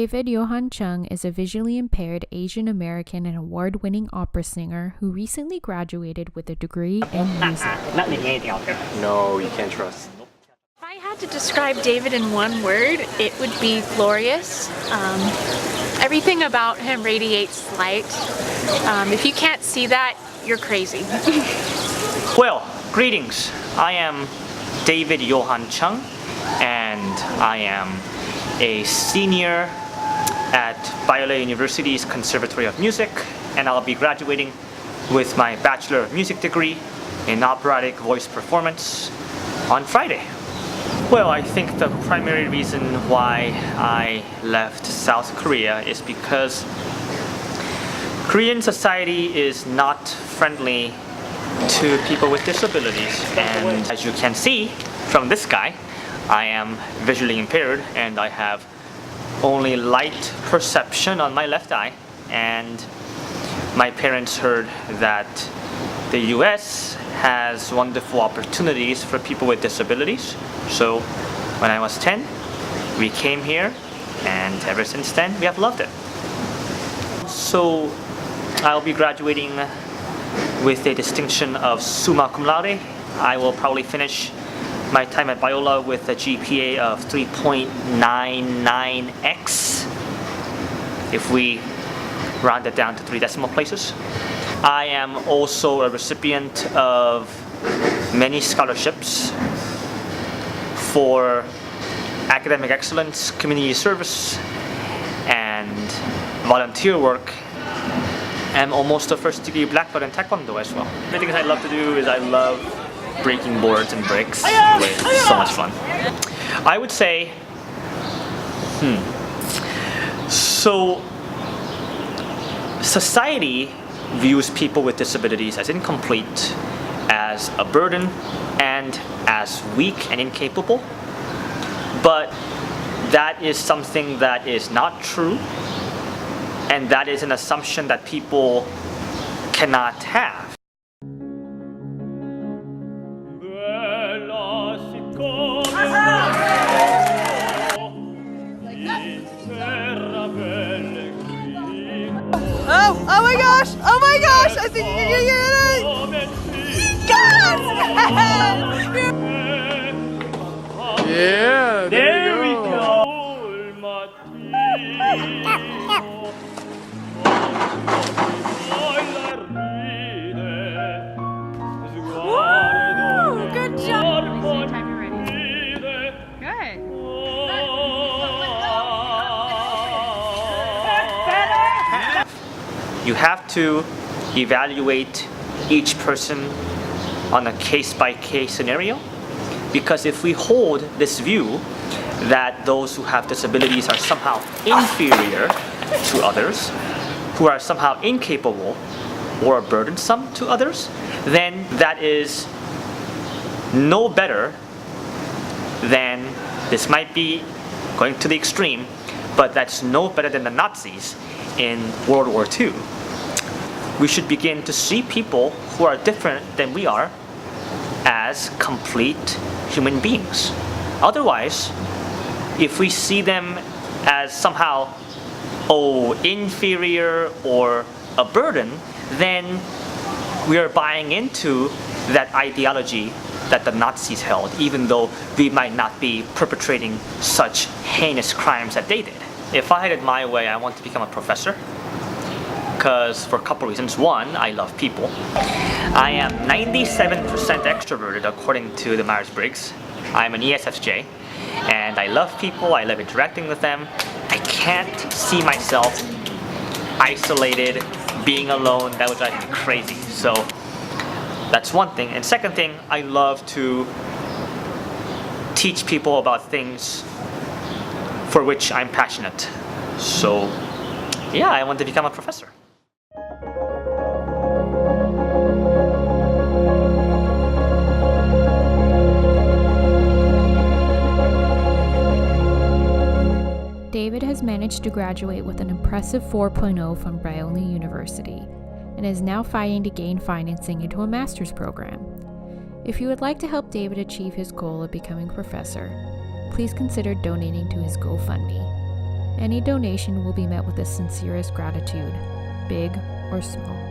David Johan Chung is a visually impaired Asian American and award-winning opera singer who recently graduated with a degree in music. Not leaving anything out there. No, you can't trust. If I had to describe David in one word, it would be glorious. Everything about him radiates light. If you can't see that, you're crazy. Well, greetings. I am David Johan Chung, and I am a senior at Biola University's Conservatory of Music, and I'll be graduating with my Bachelor of Music degree in operatic voice performance on Friday. Well, I think the primary reason why I left South Korea is because Korean society is not friendly to people with disabilities, and as you can see from this guy, I am visually impaired and I have only light perception on my left eye, and my parents heard that the US has wonderful opportunities for people with disabilities. So when I was 10, we came here, and ever since then we have loved it. So I'll be graduating with a distinction of summa cum laude. I will probably finish my time at Biola with a GPA of 3.99x if we round it down to 3 decimal places. I am also a recipient of many scholarships for academic excellence, community service, and volunteer work. I'm almost a first degree black belt in Taekwondo as well. The things I love to do is I love breaking boards and bricks. It's so much fun. I would say, so society views people with disabilities as incomplete, as a burden, and as weak and incapable. But that is something that is not true, and that is an assumption that people cannot have. Oh my gosh! Oh my gosh! I think you're gonna get it! Yes! Yeah, There we go! Woo! Good job! Anytime you're ready. Good. You have to evaluate each person on a case-by-case scenario, because if we hold this view that those who have disabilities are somehow inferior to others, who are somehow incapable or burdensome to others, then that is no better than, this might be going to the extreme, but that's no better than the Nazis in World War II. We should begin to see people who are different than we are as complete human beings. Otherwise, if we see them as somehow, inferior or a burden, then we are buying into that ideology that the Nazis held, even though we might not be perpetrating such heinous crimes that they did. If I had it my way, I want to become a professor, because for a couple reasons. One, I love people. I am 97% extroverted according to the Myers-Briggs. I'm an ESFJ, and I love people, I love interacting with them. I can't see myself isolated, being alone. That would drive me crazy. So that's one thing. And second thing, I love to teach people about things for which I'm passionate. So yeah, I want to become a professor. David has managed to graduate with an impressive 4.0 from Biola University and is now fighting to gain financing into a master's program. If you would like to help David achieve his goal of becoming a professor, please consider donating to his GoFundMe. Any donation will be met with the sincerest gratitude, big or small.